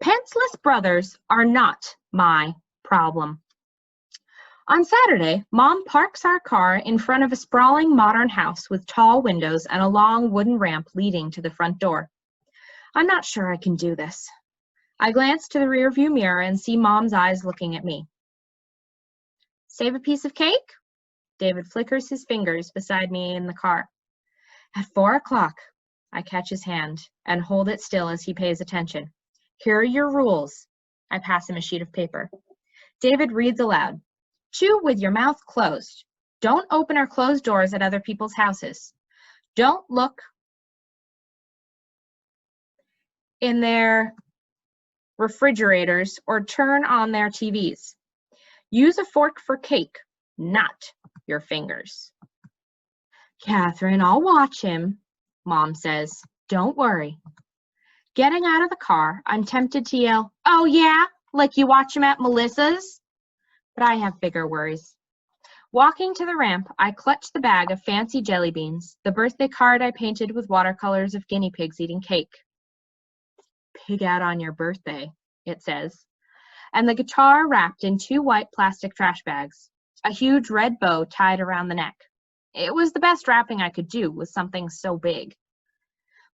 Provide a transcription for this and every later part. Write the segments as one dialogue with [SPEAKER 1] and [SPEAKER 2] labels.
[SPEAKER 1] Pantsless brothers are not my problem. On Saturday, Mom parks our car in front of a sprawling modern house with tall windows and a long wooden ramp leading to the front door. I'm not sure I can do this. I glance to the rearview mirror and see Mom's eyes looking at me. Save a piece of cake? David flickers his fingers beside me in the car. At 4 o'clock, I catch his hand and hold it still as he pays attention. Here are your rules. I pass him a sheet of paper. David reads aloud. Chew with your mouth closed. Don't open or close doors at other people's houses. Don't look in their refrigerators or turn on their TVs. Use a fork for cake, not your fingers. Catherine, I'll watch him, Mom says. Don't worry. Getting out of the car, I'm tempted to yell, oh yeah, like you watch him at Melissa's? But I have bigger worries. Walking to the ramp, I clutch the bag of fancy jelly beans, the birthday card I painted with watercolors of guinea pigs eating cake. Pig out on your birthday, it says, and the guitar wrapped in 2 white plastic trash bags, a huge red bow tied around the neck. It was the best wrapping I could do with something so big.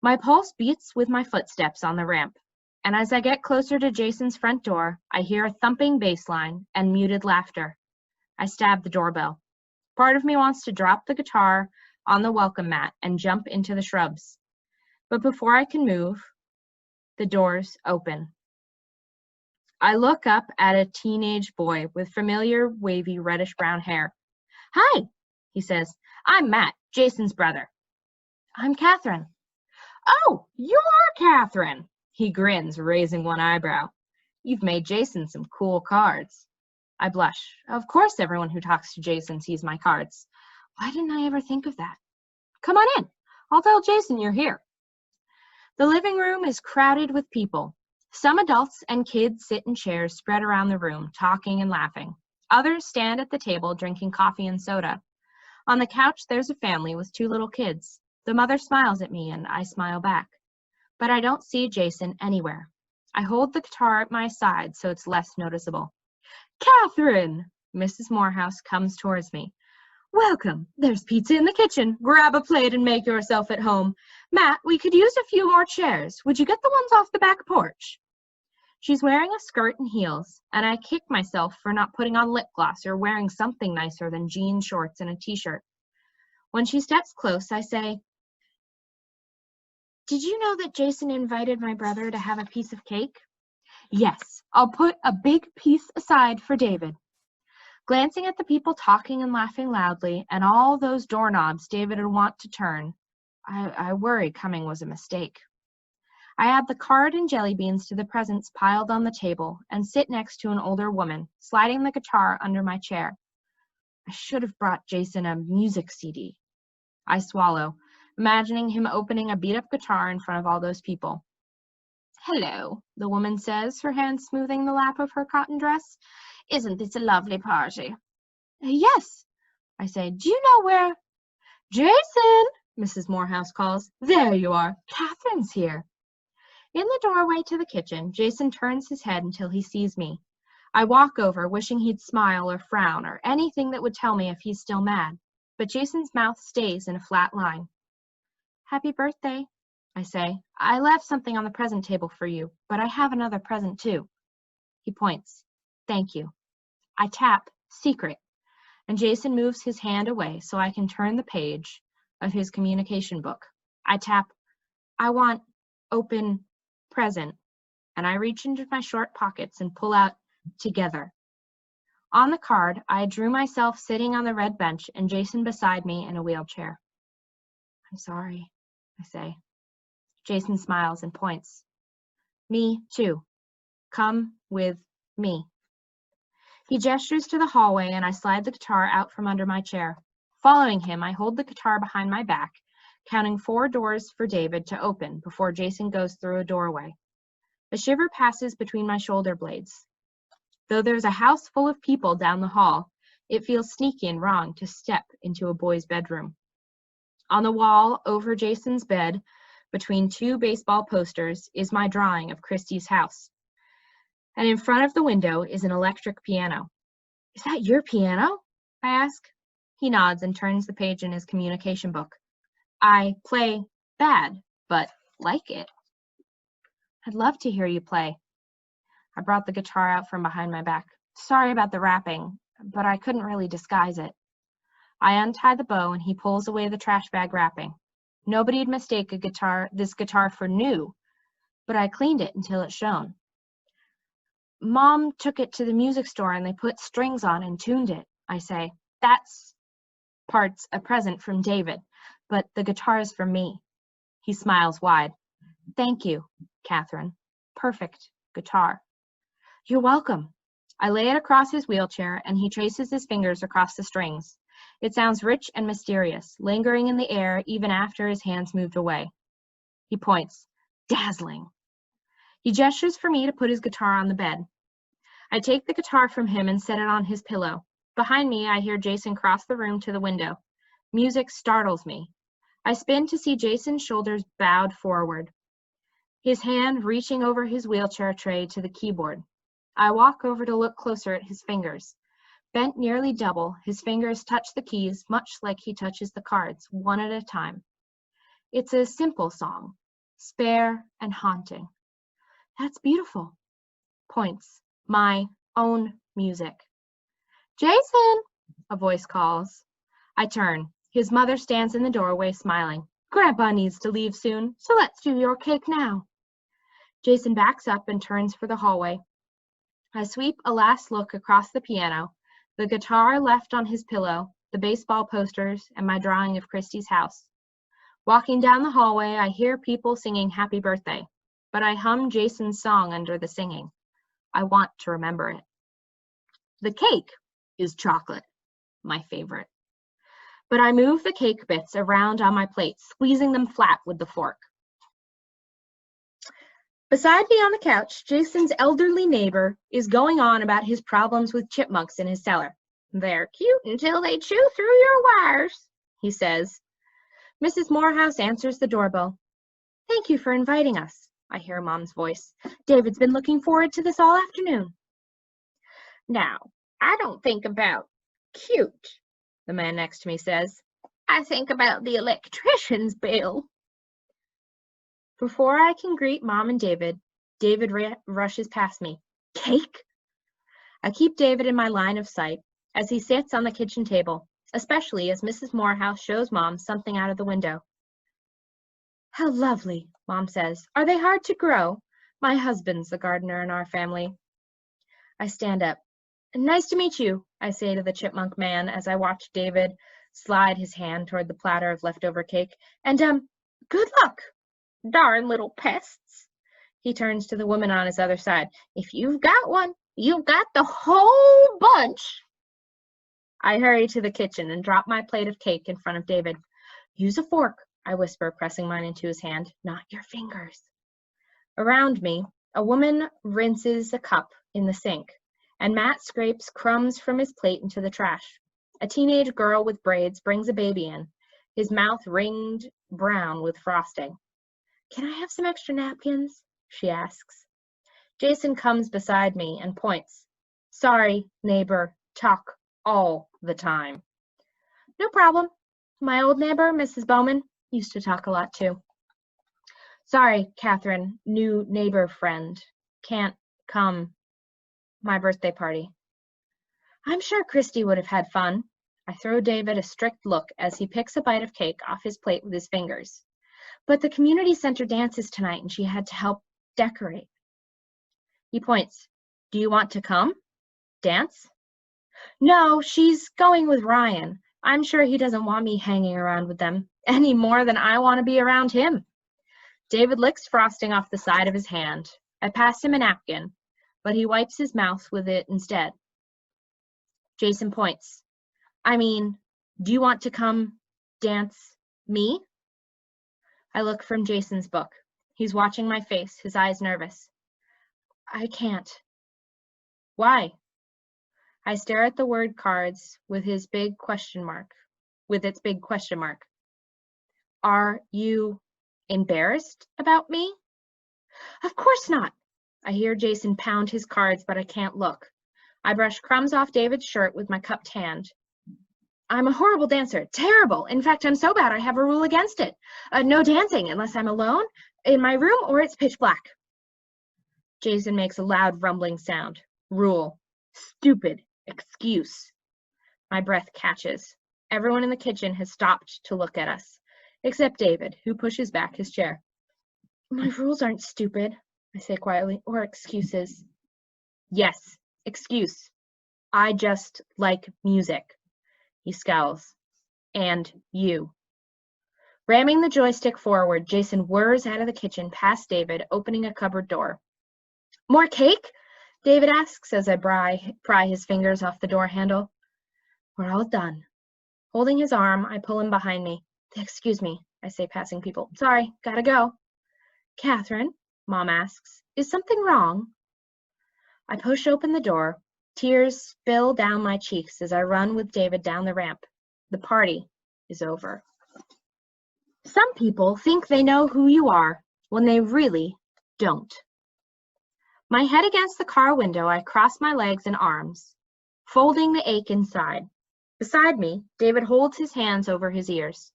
[SPEAKER 1] My pulse beats with my footsteps on the ramp, and as I get closer to Jason's front door, I hear a thumping bass line and muted laughter. I stab the doorbell. Part of me wants to drop the guitar on the welcome mat and jump into the shrubs. But before I can move, the doors open. I look up at a teenage boy with familiar, wavy, reddish-brown hair. Hi, he says. I'm Matt, Jason's brother. I'm Catherine. Oh, you're Catherine, he grins, raising one eyebrow. You've made Jason some cool cards. I blush. Of course everyone who talks to Jason sees my cards. Why didn't I ever think of that? Come on in. I'll tell Jason you're here. The living room is crowded with people. Some adults and kids sit in chairs spread around the room, talking and laughing. Others stand at the table drinking coffee and soda. On the couch, there's a family with 2 little kids. The mother smiles at me, and I smile back. But I don't see Jason anywhere. I hold the guitar at my side so it's less noticeable. Catherine! Mrs. Morehouse comes towards me. Welcome. There's pizza in the kitchen. Grab a plate and make yourself at home. Matt, we could use a few more chairs. Would you get the ones off the back porch? She's wearing a skirt and heels, and I kick myself for not putting on lip gloss or wearing something nicer than jean shorts and a t-shirt. When she steps close, I say, Did you know that Jason invited my brother to have a piece of cake? Yes, I'll put a big piece aside for David. Glancing at the people talking and laughing loudly and all those doorknobs David would want to turn, I worry coming was a mistake. I add the card and jelly beans to the presents piled on the table and sit next to an older woman, sliding the guitar under my chair. I should have brought Jason a music CD. I swallow, imagining him opening a beat-up guitar in front of all those people. Hello, the woman says, her hand smoothing the lap of her cotton dress. Isn't this a lovely party? Yes, I say. Do you know where? Jason, Mrs. Morehouse calls. There you are. Catherine's here. In the doorway to the kitchen, Jason turns his head until he sees me. I walk over, wishing he'd smile or frown or anything that would tell me if he's still mad. But Jason's mouth stays in a flat line. Happy birthday, I say. I left something on the present table for you, but I have another present too. He points. Thank you. I tap secret, and Jason moves his hand away so I can turn the page of his communication book. I tap, I want open present, and I reach into my short pockets and pull out together. On the card, I drew myself sitting on the red bench and Jason beside me in a wheelchair. I'm sorry, I say. Jason smiles and points. Me too. Come with me. He gestures to the hallway and I slide the guitar out from under my chair. Following him, I hold the guitar behind my back, counting 4 doors for David to open before Jason goes through a doorway. A shiver passes between my shoulder blades. Though there's a house full of people down the hall, it feels sneaky and wrong to step into a boy's bedroom. On the wall over Jason's bed, between 2 baseball posters, is my drawing of Christie's house. and in front of the window is an electric piano. Is that your piano? I ask. He nods and turns the page in his communication book. I play bad, but like it. I'd love to hear you play. I brought the guitar out from behind my back. Sorry about the wrapping, but I couldn't really disguise it. I untie the bow and he pulls away the trash bag wrapping. Nobody'd mistake this guitar for new, but I cleaned it until it shone. Mom took it to the music store and they put strings on and tuned it, I say. That's part's a present from David, but the guitar is for me. He smiles wide. Thank you, Catherine. Perfect guitar. You're welcome. I lay it across his wheelchair and he traces his fingers across the strings. It sounds rich and mysterious, lingering in the air even after his hands moved away. He points. Dazzling. He gestures for me to put his guitar on the bed. I take the guitar from him and set it on his pillow. Behind me, I hear Jason cross the room to the window. Music startles me. I spin to see Jason's shoulders bowed forward, his hand reaching over his wheelchair tray to the keyboard. I walk over to look closer at his fingers. Bent nearly double, his fingers touch the keys much like he touches the cards, one at a time. It's a simple song, spare and haunting. That's beautiful. Points. My own music. Jason, a voice calls. I turn. His mother stands in the doorway smiling. Grandpa needs to leave soon, so let's do your cake now. Jason backs up and turns for the hallway. I sweep a last look across the piano, the guitar left on his pillow, the baseball posters, and my drawing of Christy's house. Walking down the hallway, I hear people singing happy birthday, but I hum Jason's song under the singing. I want to remember it. The cake is chocolate, my favorite. But I move the cake bits around on my plate, squeezing them flat with the fork. Beside me on the couch, Jason's elderly neighbor is going on about his problems with chipmunks in his cellar. They're cute until they chew through your wires, he says. Mrs. Morehouse answers the doorbell. Thank you for inviting us, I hear Mom's voice. David's been looking forward to this all afternoon. Now, I don't think about cute, the man next to me says. I think about the electrician's bill. Before I can greet Mom and David rushes past me. Cake? I keep David in my line of sight as he sits on the kitchen table, especially as Mrs. Morehouse shows Mom something out of the window. How lovely, Mom says. Are they hard to grow? My husband's the gardener in our family. I stand up. Nice to meet you, I say to the chipmunk man as I watch David slide his hand toward the platter of leftover cake. And, good luck, darn little pests. He turns to the woman on his other side. If you've got one, you've got the whole bunch. I hurry to the kitchen and drop my plate of cake in front of David. Use a fork, I whisper, pressing mine into his hand. Not your fingers. Around me, a woman rinses a cup in the sink, and Matt scrapes crumbs from his plate into the trash. A teenage girl with braids brings a baby in, his mouth ringed brown with frosting. Can I have some extra napkins? She asks. Jason comes beside me and points. Sorry, neighbor, talk all the time. No problem. My old neighbor, Mrs. Bowman, used to talk a lot too. Sorry, Catherine, new neighbor friend. Can't come. My birthday party. I'm sure Christy would have had fun. I throw David a strict look as he picks a bite of cake off his plate with his fingers. But the community center dances tonight and she had to help decorate. He points. Do you want to come? Dance? No, she's going with Ryan. I'm sure he doesn't want me hanging around with them any more than I want to be around him. David licks frosting off the side of his hand. I pass him a napkin, but he wipes his mouth with it instead. Jason points. I mean, do you want to come dance me? I look from Jason's book. He's watching my face, his eyes nervous. I can't. Why? I stare at the word cards with its big question mark. Are you embarrassed about me? Of course not. I hear Jason pound his cards, but I can't look. I brush crumbs off David's shirt with my cupped hand. I'm a horrible dancer. Terrible. In fact, I'm so bad I have a rule against it. No dancing unless I'm alone, in my room, or it's pitch black. Jason makes a loud rumbling sound. Rule. Stupid. Excuse. My breath catches. Everyone in the kitchen has stopped to look at us, except David, who pushes back his chair. My rules aren't stupid, I say quietly, or excuses. Yes, excuse. I just like music. He scowls. And you. Ramming the joystick forward, Jason whirs out of the kitchen past David, opening a cupboard door. More cake? David asks as I pry his fingers off the door handle. We're all done. Holding his arm, I pull him behind me. Excuse me, I say, passing people. Sorry, gotta go. Catherine, Mom asks, is something wrong? I push open the door. Tears spill down my cheeks as I run with David down the ramp. The party is over. Some people think they know who you are when they really don't. My head against the car window, I cross my legs and arms, folding the ache inside. Beside me, David holds his hands over his ears.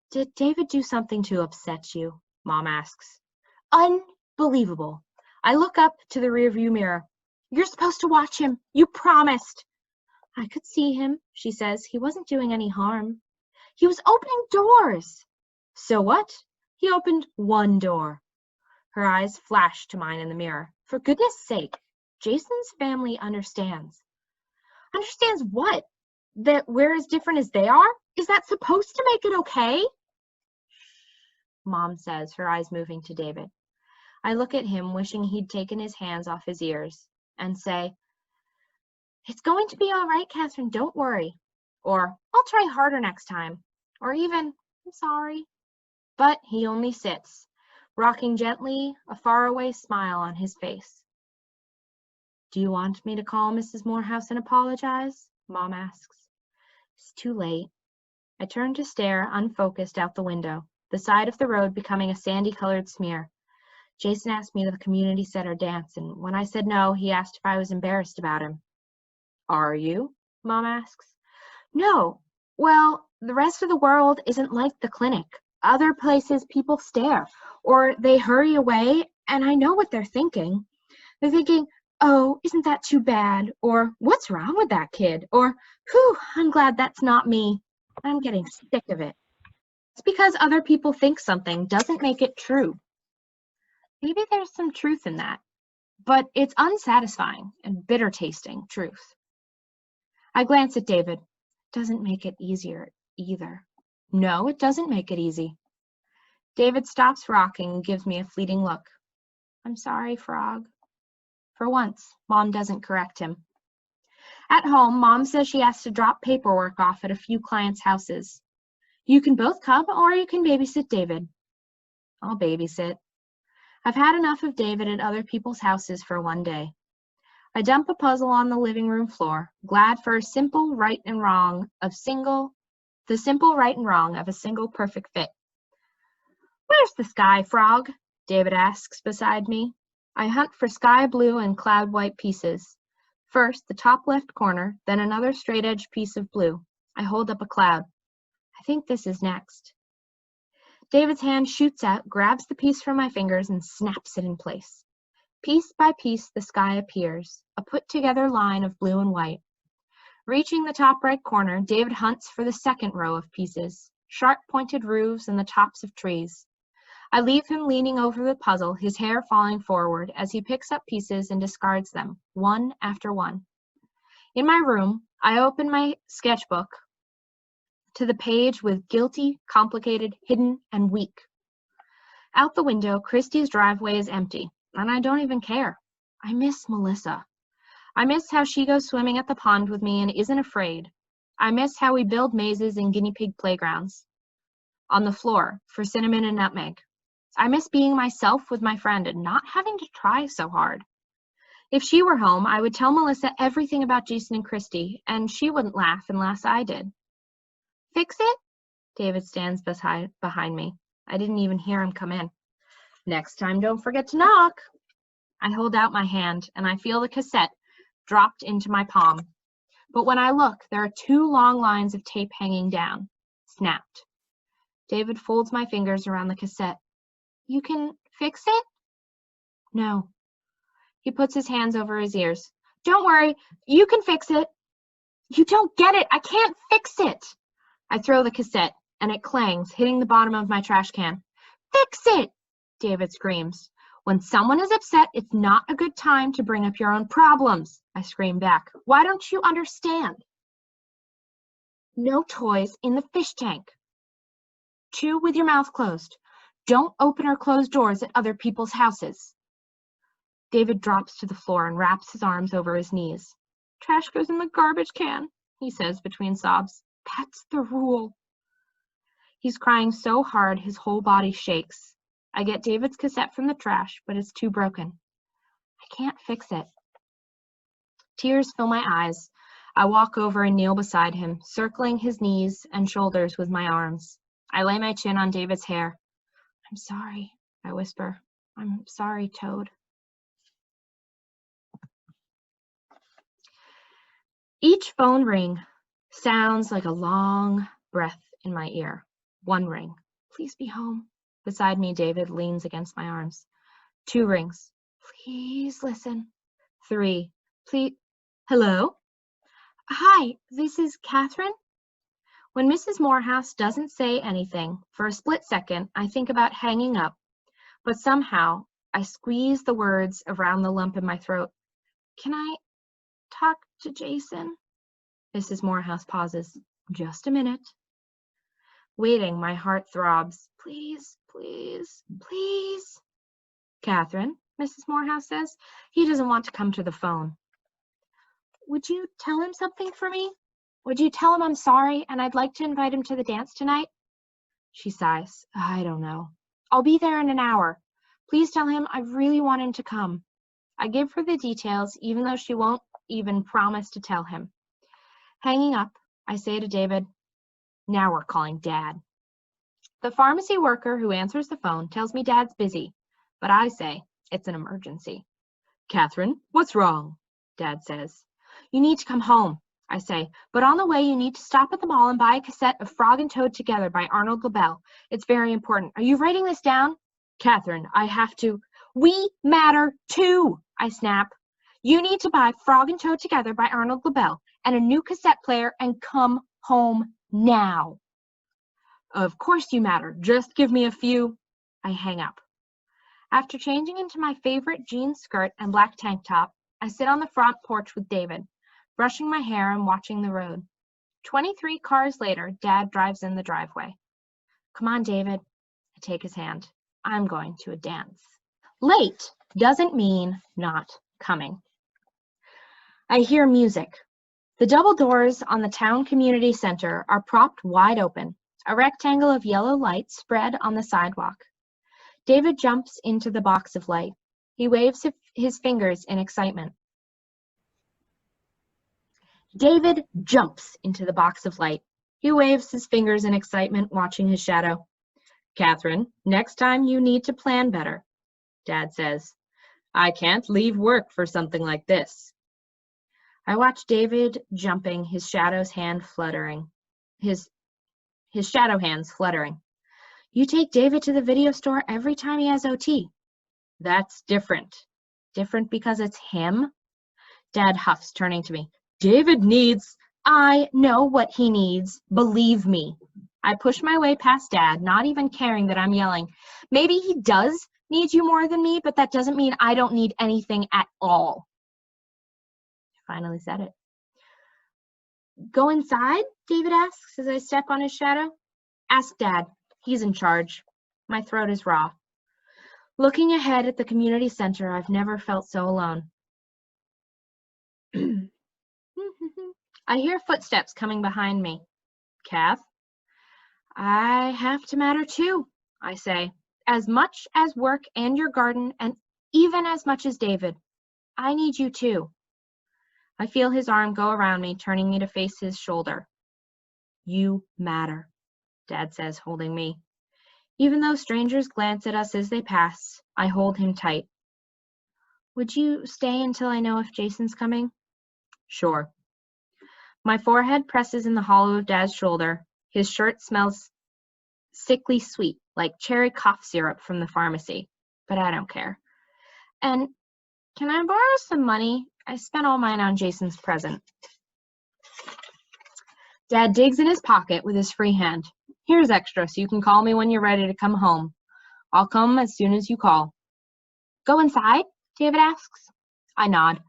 [SPEAKER 1] Did David do something to upset you? Mom asks. Unbelievable. I look up to the rearview mirror. You're supposed to watch him. You promised. I could see him, she says. He wasn't doing any harm. He was opening doors. So what? He opened one door. Her eyes flash to mine in the mirror. For goodness sake, Jason's family understands. Understands what? That we're as different as they are? Is that supposed to make it okay? Mom says, her eyes moving to David. I look at him, wishing he'd taken his hands off his ears, and say, it's going to be all right, Catherine, don't worry. Or, I'll try harder next time. Or even, I'm sorry. But he only sits, rocking gently, a faraway smile on his face. Do you want me to call Mrs. Morehouse and apologize? Mom asks. It's too late. I turn to stare, unfocused, out the window, the side of the road becoming a sandy-colored smear. Jason asked me to the community center dance, and when I said no, he asked if I was embarrassed about him. Are you? Mom asks. No. Well, the rest of the world isn't like the clinic. Other places people stare, or they hurry away, and I know what they're thinking. They're thinking, oh, isn't that too bad? Or, what's wrong with that kid? Or, whew, I'm glad that's not me. I'm getting sick of it. It's because other people think something doesn't make it true. Maybe there's some truth in that, but it's unsatisfying and bitter-tasting truth. I glance at David. Doesn't make it easier either. No, it doesn't make it easy. David stops rocking and gives me a fleeting look. I'm sorry, Frog. For once, Mom doesn't correct him. At home, Mom says she has to drop paperwork off at a few clients' houses. You can both come, or you can babysit David. I'll babysit. I've had enough of David at other people's houses for one day. I dump a puzzle on the living room floor, glad for the simple right and wrong of a single perfect fit. Where's the sky, Frog? David asks beside me. I hunt for sky blue and cloud white pieces. First, the top left corner, then another straight edge piece of blue. I hold up a cloud. I think this is next. David's hand shoots out, grabs the piece from my fingers, and snaps it in place. Piece by piece, the sky appears, a put-together line of blue and white. Reaching the top right corner, David hunts for the second row of pieces, sharp-pointed roofs and the tops of trees. I leave him leaning over the puzzle, his hair falling forward as he picks up pieces and discards them, one after one. In my room, I open my sketchbook to the page with guilty, complicated, hidden, and weak. Out the window, Christy's driveway is empty, and I don't even care. I miss Melissa. I miss how she goes swimming at the pond with me and isn't afraid. I miss how we build mazes in guinea pig playgrounds on the floor for cinnamon and nutmeg. I miss being myself with my friend and not having to try so hard. If she were home, I would tell Melissa everything about Jason and Christy, and she wouldn't laugh unless I did. Fix it? David stands behind me. I didn't even hear him come in. Next time, don't forget to knock. I hold out my hand, and I feel the cassette dropped into my palm. But when I look, there are 2 long lines of tape hanging down. Snapped. David folds my fingers around the cassette. You can fix it? No. He puts his hands over his ears. Don't worry, you can fix it. You don't get it. I can't fix it. I throw the cassette, and it clangs, hitting the bottom of my trash can. Fix it, David screams. When someone is upset, it's not a good time to bring up your own problems, I scream back. Why don't you understand? No toys in the fish tank. 2 with your mouth closed. Don't open or close doors at other people's houses. David drops to the floor and wraps his arms over his knees. Trash goes in the garbage can, he says between sobs. That's the rule. He's crying so hard his whole body shakes. I get David's cassette from the trash, but it's too broken. I can't fix it. Tears fill my eyes. I walk over and kneel beside him, circling his knees and shoulders with my arms. I lay my chin on David's hair. I'm sorry, I whisper. I'm sorry, Toad. Each phone ring sounds like a long breath in my ear. 1 ring. Please be home. Beside me, David leans against my arms. 2 rings. Please listen. 3. Please. Hello? Hi, this is Catherine. When Mrs. Morehouse doesn't say anything, for a split second, I think about hanging up, but somehow I squeeze the words around the lump in my throat. Can I talk to Jason? Mrs. Morehouse pauses. Just a minute. Waiting, my heart throbs. Please, please, please. Catherine, Mrs. Morehouse says. He doesn't want to come to the phone. Would you tell him something for me? Would you tell him I'm sorry and I'd like to invite him to the dance tonight? She sighs. I don't know. I'll be there in an hour. Please tell him I really want him to come. I give her the details, even though she won't even promise to tell him. Hanging up, I say to David, now we're calling Dad. The pharmacy worker who answers the phone tells me Dad's busy, but I say it's an emergency. Catherine, what's wrong? Dad says. You need to come home, I say, but on the way you need to stop at the mall and buy a cassette of Frog and Toad Together by Arnold LaBelle. It's very important. Are you writing this down? Catherine, I have to. We matter too, I snap. You need to buy Frog and Toad Together by Arnold LaBelle and a new cassette player and come home now. Of course you matter. Just give me a few. I hang up. After changing into my favorite jean skirt and black tank top, I sit on the front porch with David, brushing my hair and watching the road. 23 cars later, Dad drives in the driveway. Come on, David. I take his hand. I'm going to a dance. Late doesn't mean not coming. I hear music. The double doors on the town community center are propped wide open, a rectangle of yellow light spread on the sidewalk. David jumps into the box of light. He waves his fingers in excitement. David jumps into the box of light. He waves his fingers in excitement, watching his shadow. Catherine, next time you need to plan better, Dad says. I can't leave work for something like this. I watch David jumping, his shadow hands fluttering. His shadow hands fluttering. You take David to the video store every time he has OT. That's different. Different because it's him? Dad huffs, turning to me. David needs. I know what he needs. Believe me. I push my way past Dad, not even caring that I'm yelling. Maybe he does need you more than me, but that doesn't mean I don't need anything at all. I finally said it. Go inside? David asks as I step on his shadow. Ask Dad. He's in charge. My throat is raw. Looking ahead at the community center, I've never felt so alone. I hear footsteps coming behind me. Kath? I have to matter too, I say. As much as work and your garden, and even as much as David. I need you too. I feel his arm go around me, turning me to face his shoulder. You matter, Dad says, holding me. Even though strangers glance at us as they pass, I hold him tight. Would you stay until I know if Jason's coming? Sure. My forehead presses in the hollow of Dad's shoulder. His shirt smells sickly sweet, like cherry cough syrup from the pharmacy, but I don't care. And can I borrow some money? I spent all mine on Jason's present. Dad digs in his pocket with his free hand. Here's extra so you can call me when you're ready to come home. I'll come as soon as you call. Go inside? David asks. I nod.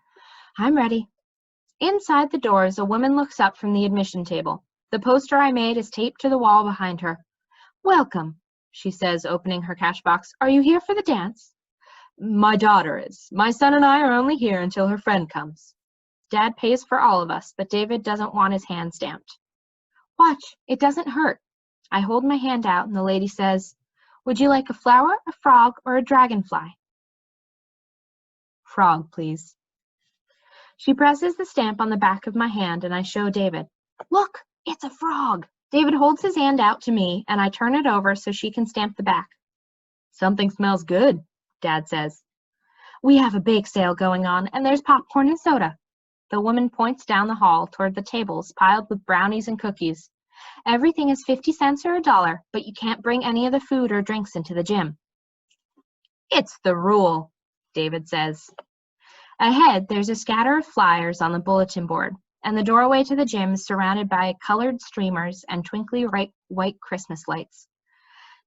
[SPEAKER 1] I'm ready. Inside the doors, a woman looks up from the admission table. The poster I made is taped to the wall behind her. Welcome, she says, opening her cash box. Are you here for the dance? My daughter is. My son and I are only here until her friend comes. Dad pays for all of us, but David doesn't want his hand stamped. Watch, it doesn't hurt. I hold my hand out and the lady says, would you like a flower, a frog, or a dragonfly? Frog, please. She presses the stamp on the back of my hand and I show David. Look, it's a frog. David holds his hand out to me and I turn it over so she can stamp the back. Something smells good, Dad says. We have a bake sale going on and there's popcorn and soda. The woman points down the hall toward the tables piled with brownies and cookies. Everything is 50 cents or $1, but you can't bring any of the food or drinks into the gym. It's the rule, David says. Ahead, there's a scatter of flyers on the bulletin board, and the doorway to the gym is surrounded by colored streamers and twinkly white Christmas lights.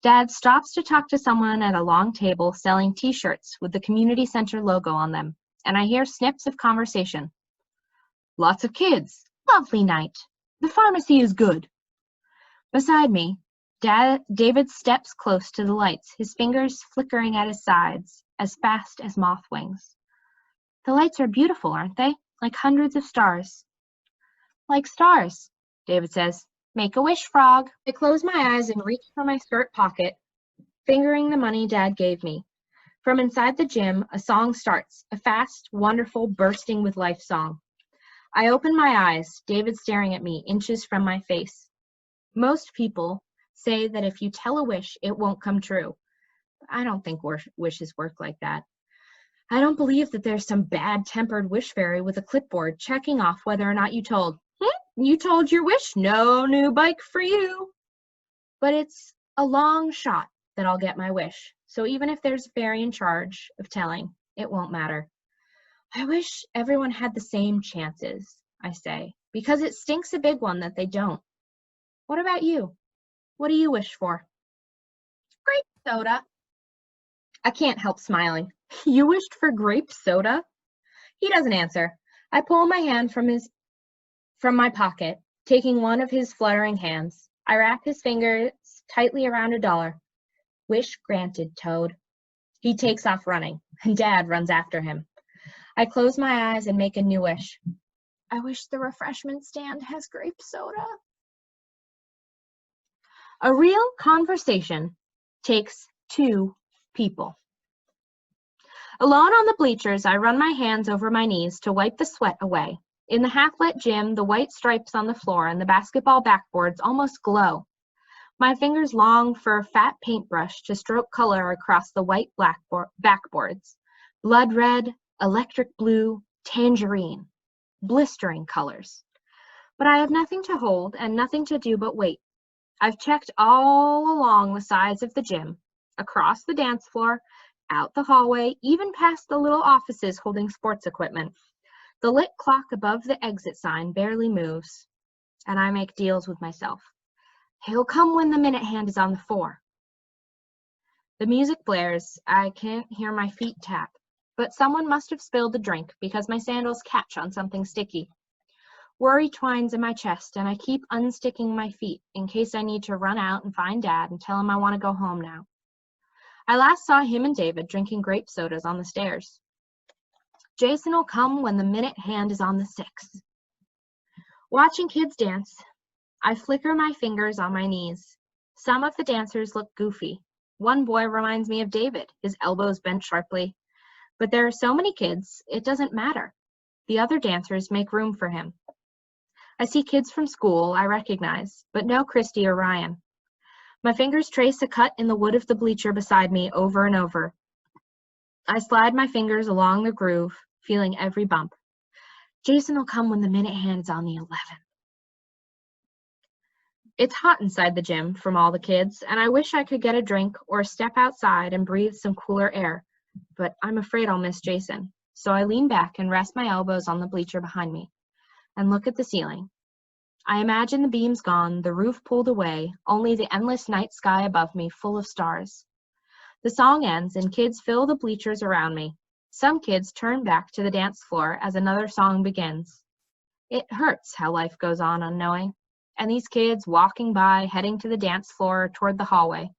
[SPEAKER 1] Dad stops to talk to someone at a long table selling t-shirts with the community center logo on them, and I hear snips of conversation. Lots of kids. Lovely night. The pharmacy is good. Beside me, David steps close to the lights, his fingers flickering at his sides as fast as moth wings. The lights are beautiful, aren't they? Like hundreds of stars. Like stars, David says. Make a wish, frog. I close my eyes and reach for my skirt pocket, fingering the money Dad gave me. From inside the gym, a song starts, a fast, wonderful, bursting with life song. I open my eyes, David staring at me, inches from my face. Most people say that if you tell a wish, it won't come true. I don't think wishes work like that. I don't believe that there's some bad-tempered wish fairy with a clipboard checking off whether or not you told. You told your wish, no new bike for you. But it's a long shot that I'll get my wish. So even if there's a fairy in charge of telling, it won't matter. I wish everyone had the same chances, I say, because it stinks a big one that they don't. What about you? What do you wish for? Grape soda. I can't help smiling. You wished for grape soda? He doesn't answer. I pull my hand from my pocket, taking one of his fluttering hands. I wrap his fingers tightly around $1. Wish granted, Toad. He takes off running, and Dad runs after him. I close my eyes and make a new wish. I wish the refreshment stand has grape soda. A real conversation takes 2 people. Alone on the bleachers, I run my hands over my knees to wipe the sweat away. In the half-lit gym, the white stripes on the floor and the basketball backboards almost glow. My fingers long for a fat paintbrush to stroke color across the white backboards. Blood red, electric blue, tangerine. Blistering colors. But I have nothing to hold and nothing to do but wait. I've checked all along the sides of the gym, across the dance floor, out the hallway, even past the little offices holding sports equipment. The lit clock above the exit sign barely moves, and I make deals with myself. He'll come when the minute hand is on the 4. The music blares. I can't hear my feet tap, but someone must have spilled the drink because my sandals catch on something sticky. Worry twines in my chest, and I keep unsticking my feet in case I need to run out and find Dad and tell him I want to go home now. I last saw him and David drinking grape sodas on the stairs. Jason will come when the minute hand is on the 6. Watching kids dance, I flicker my fingers on my knees. Some of the dancers look goofy. One boy reminds me of David, his elbows bent sharply. But there are so many kids, it doesn't matter. The other dancers make room for him. I see kids from school I recognize, but no Christy or Ryan. My fingers trace a cut in the wood of the bleacher beside me over and over. I slide my fingers along the groove, feeling every bump. Jason will come when the minute hand is on the 11. It's hot inside the gym from all the kids, and I wish I could get a drink or step outside and breathe some cooler air, but I'm afraid I'll miss Jason. So I lean back and rest my elbows on the bleacher behind me and look at the ceiling. I imagine the beams gone, the roof pulled away, only the endless night sky above me full of stars. The song ends and kids fill the bleachers around me. Some kids turn back to the dance floor as another song begins. It hurts how life goes on unknowing. And these kids walking by, heading to the dance floor toward the hallway,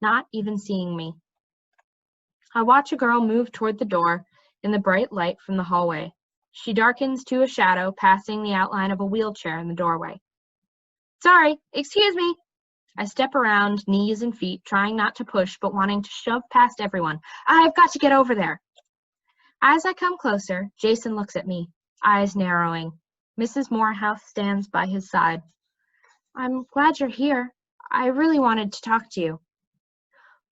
[SPEAKER 1] not even seeing me. I watch a girl move toward the door in the bright light from the hallway. She darkens to a shadow, passing the outline of a wheelchair in the doorway. Sorry, excuse me. I step around, knees and feet, trying not to push, but wanting to shove past everyone. I've got to get over there. As I come closer, Jason looks at me, eyes narrowing. Mrs. Morehouse stands by his side. I'm glad you're here. I really wanted to talk to you.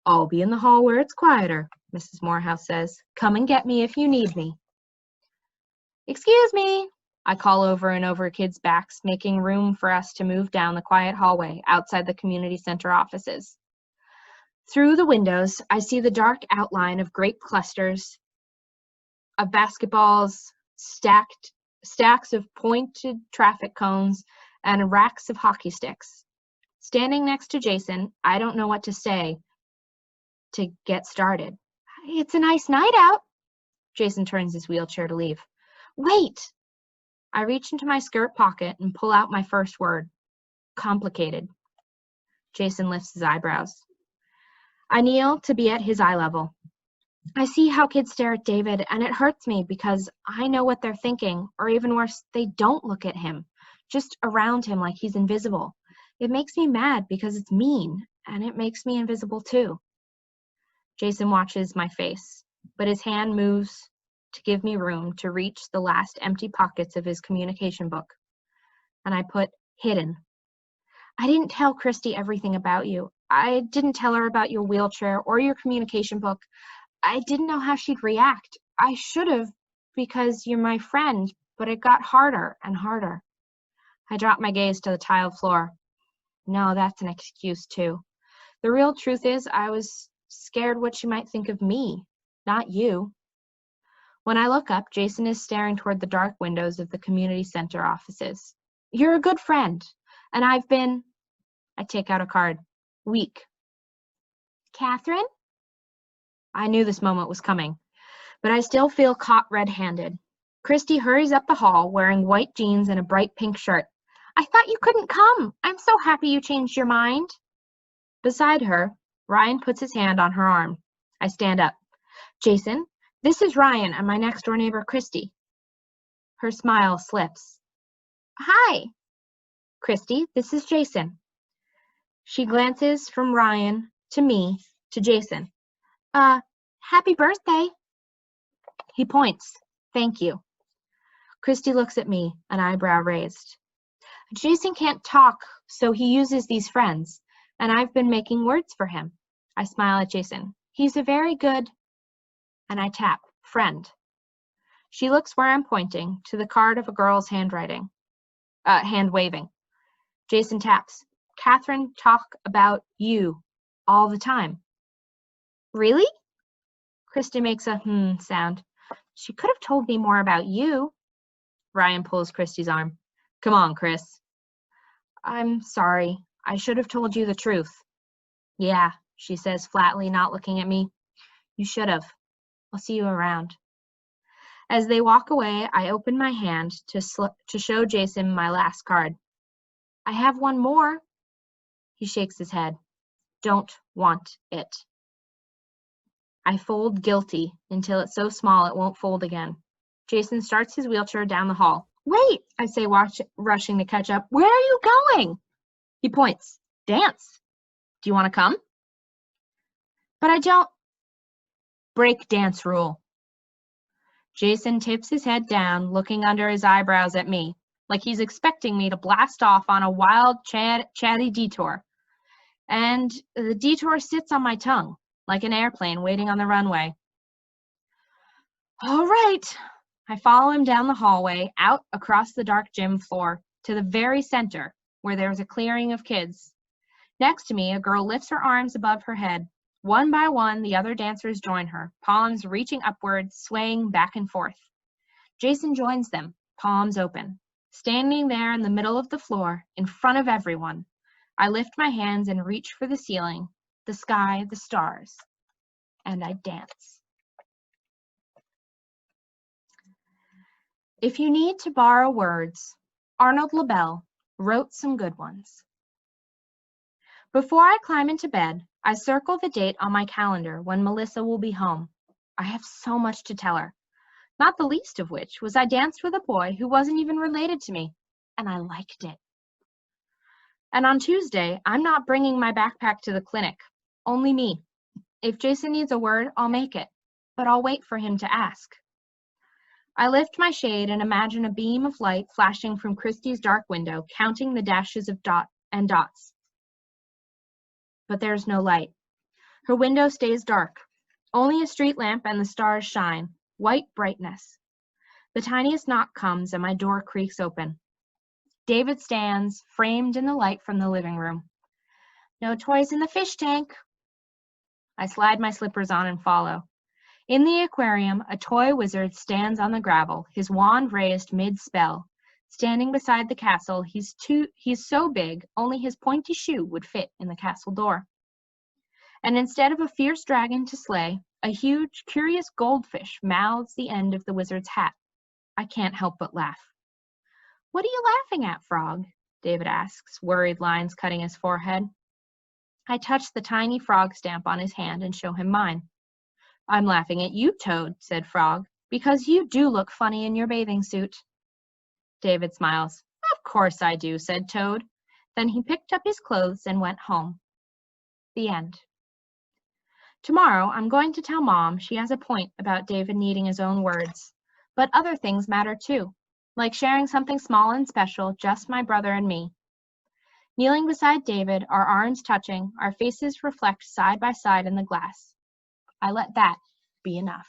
[SPEAKER 1] I'll be in the hall where it's quieter, Mrs. Morehouse says. Come and get me if you need me. Excuse me, I call over and over kids' backs, making room for us to move down the quiet hallway outside the community center offices. Through the windows, I see the dark outline of grape clusters, of basketballs, stacks of pointed traffic cones, and racks of hockey sticks. Standing next to Jason, I don't know what to say to get started. It's a nice night out. Jason turns his wheelchair to leave. Wait! I reach into my skirt pocket and pull out my first word. Complicated. Jason lifts his eyebrows. I kneel to be at his eye level. I see how kids stare at David, and it hurts me because I know what they're thinking, or even worse, they don't look at him, just around him like he's invisible. It makes me mad because it's mean, and it makes me invisible too. Jason watches my face, but his hand moves to give me room to reach the last empty pockets of his communication book. And I put hidden. I didn't tell Christy everything about you. I didn't tell her about your wheelchair or your communication book. I didn't know how she'd react. I should have because you're my friend, but it got harder and harder. I dropped my gaze to the tiled floor. No, that's an excuse too. The real truth is I was scared what she might think of me, not you. When I look up, Jason is staring toward the dark windows of the community center offices. You're a good friend, and I've been, I take out a card, weak. Catherine? I knew this moment was coming, but I still feel caught red-handed. Christy hurries up the hall wearing white jeans and a bright pink shirt. I thought you couldn't come. I'm so happy you changed your mind. Beside her, Ryan puts his hand on her arm. I stand up. Jason, this is Ryan and my next-door neighbor, Christy. Her smile slips. Hi. Christy, this is Jason. She glances from Ryan to me to Jason. Happy birthday. He points. Thank you. Christy looks at me, an eyebrow raised. Jason can't talk, so he uses these friends, and I've been making words for him. I smile at Jason. He's a very good, and I tap, friend. She looks where I'm pointing, to the card of a girl's hand waving. Jason taps. Catherine talk about you all the time. Really? Christy makes a sound. She could have told me more about you. Ryan pulls Christy's arm. Come on, Chris. I'm sorry. I should have told you the truth. Yeah, she says flatly, not looking at me. You should have. I'll see you around. As they walk away, I open my hand to show Jason my last card. I have one more. He shakes his head. Don't want it. I fold guilty until it's so small it won't fold again. Jason starts his wheelchair down the hall. Wait, I say, rushing to catch up. Where are you going? He points. Dance. Do you want to come? But I don't. Break dance rule. Jason tips his head down, looking under his eyebrows at me, like he's expecting me to blast off on a wild, chatty detour. And the detour sits on my tongue, like an airplane waiting on the runway. All right. I follow him down the hallway, out across the dark gym floor, to the very center, where there's a clearing of kids. Next to me, a girl lifts her arms above her head. One by one, the other dancers join her, palms reaching upward, swaying back and forth. Jason joins them, palms open. Standing there in the middle of the floor, in front of everyone, I lift my hands and reach for the ceiling, the sky, the stars, and I dance. If you need to borrow words, Arnold LaBelle wrote some good ones. Before I climb into bed, I circle the date on my calendar when Melissa will be home. I have so much to tell her, not the least of which was I danced with a boy who wasn't even related to me, and I liked it. And on Tuesday, I'm not bringing my backpack to the clinic, only me. If Jason needs a word, I'll make it, but I'll wait for him to ask. I lift my shade and imagine a beam of light flashing from Christy's dark window, counting the dashes of dots. But there's no light. Her window stays dark. Only a street lamp and the stars shine, white brightness. The tiniest knock comes and my door creaks open. David stands, framed in the light from the living room. No toys in the fish tank. I slide my slippers on and follow. In the aquarium, a toy wizard stands on the gravel, his wand raised mid-spell. Standing beside the castle, he's so big, only his pointy shoe would fit in the castle door. And instead of a fierce dragon to slay, a huge, curious goldfish mouths the end of the wizard's hat. I can't help but laugh. What are you laughing at, Frog? David asks, worried lines cutting his forehead. I touch the tiny frog stamp on his hand and show him mine. I'm laughing at you, Toad, said Frog, because you do look funny in your bathing suit. David smiles. Of course I do, said Toad. Then he picked up his clothes and went home. The end. Tomorrow, I'm going to tell Mom she has a point about David needing his own words. But other things matter too, like sharing something small and special, just my brother and me. Kneeling beside David, our arms touching, our faces reflect side by side in the glass. I let that be enough.